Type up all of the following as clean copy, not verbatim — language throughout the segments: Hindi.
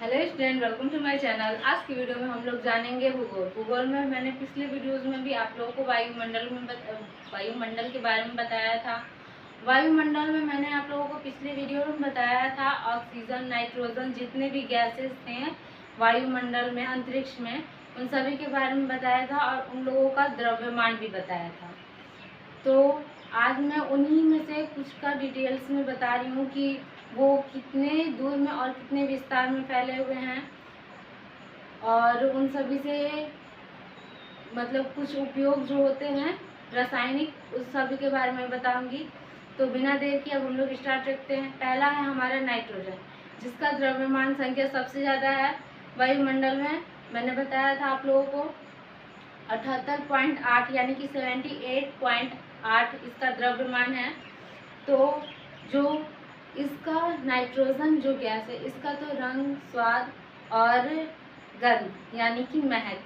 Hello student, welcome to my channel. आज की वीडियो में हम लोग जानेंगे भूगोल में मैंने पिछले वीडियोस में भी आप लोगों को वायुमंडल के बारे में बताया था। वायुमंडल में मैंने आप लोगों को पिछले वीडियो में बताया था ऑक्सीजन, नाइट्रोजन, जितने भी गैसेस थे वायुमंडल में, अंतरिक्ष में, उन सभी के बारे में बताया था और उन लोगों का द्रव्यमान भी बताया था। तो आज मैं उन्हीं में से कुछ का डिटेल्स में बता रही हूँ कि वो कितने दूर में और कितने विस्तार में फैले हुए हैं, और उन सभी से मतलब कुछ उपयोग जो होते हैं रासायनिक, उस सभी के बारे में बताऊंगी। तो बिना देर के अब हम लोग स्टार्ट करते हैं। पहला है हमारा नाइट्रोजन, जिसका द्रव्यमान संख्या सबसे ज़्यादा है वायुमंडल में। मैंने बताया था आप लोगों को 78.8 यानी कि 78.8 इसका द्रव्यमान है। तो जो इसका नाइट्रोजन जो गैस है, इसका तो रंग, स्वाद और गंध यानी कि महक,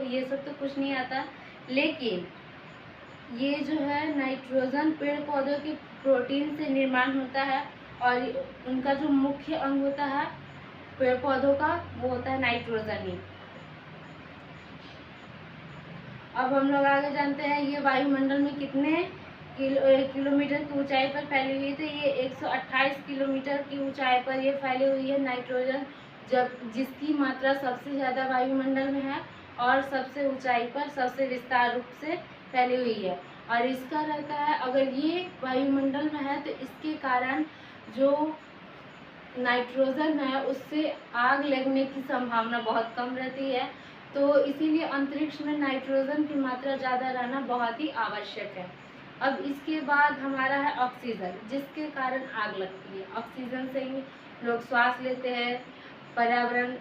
ये सब तो कुछ नहीं आता, लेकिन ये जो है नाइट्रोजन पेड़ पौधों के प्रोटीन से निर्माण होता है और उनका जो मुख्य अंग होता है पेड़ पौधों का, वो होता है नाइट्रोजन ही। अब हम लोग आगे जानते हैं ये वायुमंडल में कितने किलोमीटर की ऊंचाई पर फैली हुई है। तो ये 128 किलोमीटर की ऊंचाई पर ये फैली हुई है नाइट्रोजन, जिसकी मात्रा सबसे ज़्यादा वायुमंडल में है और सबसे ऊंचाई पर सबसे विस्तार रूप से फैली हुई है। और इसका रहता है, अगर ये वायुमंडल में है तो इसके कारण जो नाइट्रोजन है उससे आग लगने की संभावना बहुत कम रहती है। तो इसीलिए अंतरिक्ष में नाइट्रोजन की मात्रा ज़्यादा रहना बहुत ही आवश्यक है। अब इसके बाद हमारा है ऑक्सीजन, जिसके कारण आग लगती है। ऑक्सीजन से ही लोग श्वास लेते हैं, पर्यावरण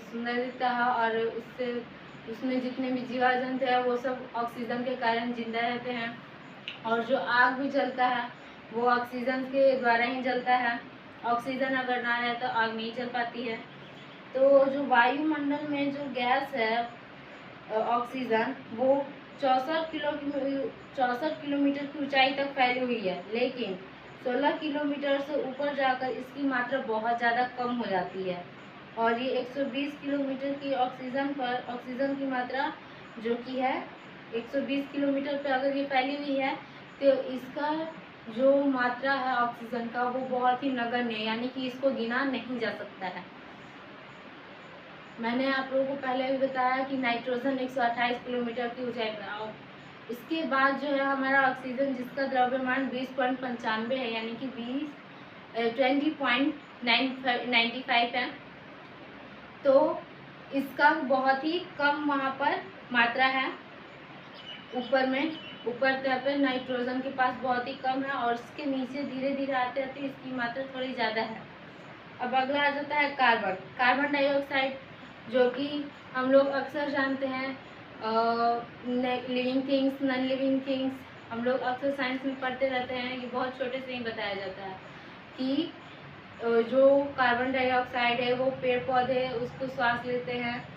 सुंदर दिखता है और उसमें जितने भी जीव जंतु हैं वो सब ऑक्सीजन के कारण जिंदा रहते हैं। और जो आग भी जलता है वो ऑक्सीजन के द्वारा ही जलता है। ऑक्सीजन अगर ना है तो आग नहीं जल पाती है। तो जो वायुमंडल में जो गैस है ऑक्सीजन, वो 64 किलोमीटर की ऊंचाई तक फैली हुई है, लेकिन 16 किलोमीटर से ऊपर जाकर इसकी मात्रा बहुत ज़्यादा कम हो जाती है। और ये 120 किलोमीटर की ऑक्सीजन की मात्रा जो कि है 120 किलोमीटर पे अगर ये फैली हुई है, तो इसका जो मात्रा है ऑक्सीजन का वो बहुत ही नगण्य है, यानी कि इसको गिना नहीं जा सकता है। मैंने आप लोगों को पहले भी बताया कि नाइट्रोजन 128 किलोमीटर की ऊंचाई पर आओ। इसके बाद जो है हमारा ऑक्सीजन, जिसका द्रव्यमान 20.95 है, यानी कि 20.95 है। तो इसका बहुत ही कम वहाँ पर मात्रा है। ऊपर तह पर नाइट्रोजन के पास बहुत ही कम है और इसके नीचे धीरे धीरे आते आते इसकी मात्रा थोड़ी ज़्यादा है। अब अगला आ जाता है कार्बन डाइऑक्साइड, जो कि हम लोग अक्सर जानते हैं living things, non living things, हम लोग अक्सर साइंस में पढ़ते रहते हैं। ये बहुत छोटे से ही बताया जाता है कि जो कार्बन डाइऑक्साइड है वो पेड़ पौधे उसको श्वास लेते हैं।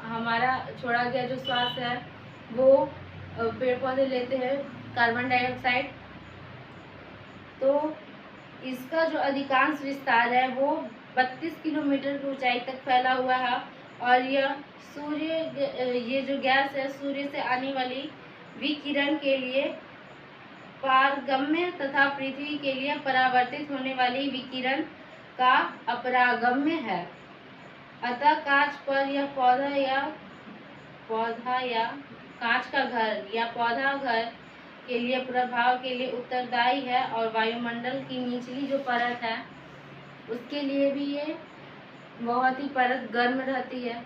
हमारा छोड़ा गया जो श्वास है वो पेड़ पौधे लेते हैं कार्बन डाइऑक्साइड। तो इसका जो अधिकांश विस्तार है वो 32 किलोमीटर की ऊंचाई तक फैला हुआ है और ये जो गैस है सूर्य से आने वाली विकिरण के लिए पारगम्य तथा पृथ्वी के लिए परावर्तित होने वाली विकिरण का अपरागम्य है। अतः कांच पर यह पौधा या कांच का घर या पौधा घर के लिए प्रभाव के लिए उत्तरदायी है और वायुमंडल की निचली जो परत है उसके लिए भी ये बहुत ही परत गर्म रहती है।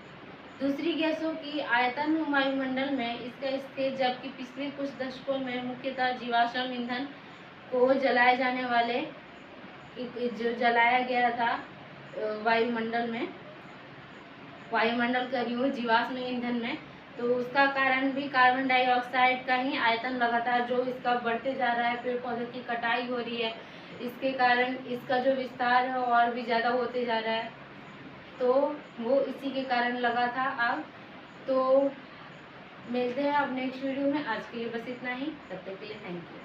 दूसरी गैसों की आयतन वायुमंडल में इसका स्थिर, जबकि पिछले कुछ दशकों में मुख्यतः जीवाश्म ईंधन को जलाए जाने वाले जो जलाया गया था वायुमंडल कर रही हूँ जीवाश्म ईंधन में, तो उसका कारण भी कार्बन डाइऑक्साइड का ही आयतन लगातार जो इसका बढ़ते जा रहा है, पेड़ पौधों की कटाई हो रही है, इसके कारण इसका जो विस्तार है और भी ज़्यादा होते जा रहा है। तो वो इसी के कारण लगा था आग। तो मिलते हैं अब नेक्स्ट वीडियो में। आज के लिए बस इतना ही, तब तक के लिए थैंक यू।